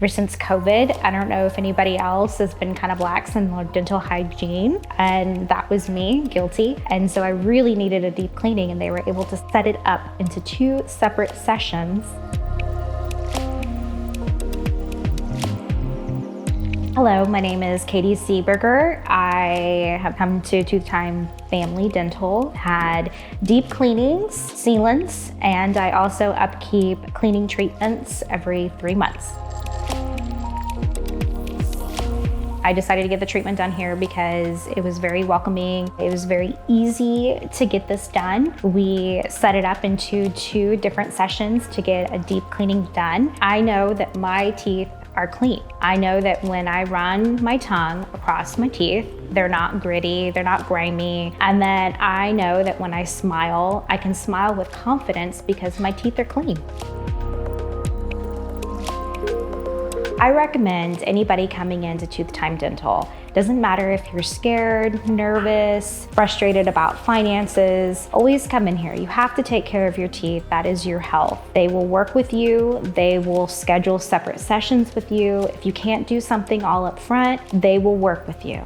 Ever since COVID, I don't know if anybody else has been kind of lax in dental hygiene, and that was me, guilty. And so I really needed a deep cleaning, and they were able to set it up into 2 separate sessions. Hello, my name is Katie Seeberger. I have come to Toothtime Family Dental, had deep cleanings, sealants, and I also upkeep cleaning treatments every 3 months. I decided to get the treatment done here because it was very welcoming. It was very easy to get this done. We set it up into 2 different sessions to get a deep cleaning done. I know that my teeth are clean. I know that when I run my tongue across my teeth, they're not gritty, they're not grimy. And then I know that when I smile, I can smile with confidence because my teeth are clean. I recommend anybody coming into Toothtime Dental. Doesn't matter if you're scared, nervous, frustrated about finances, always come in here. You have to take care of your teeth. That is your health. They will work with you. They will schedule separate sessions with you. If you can't do something all up front, they will work with you.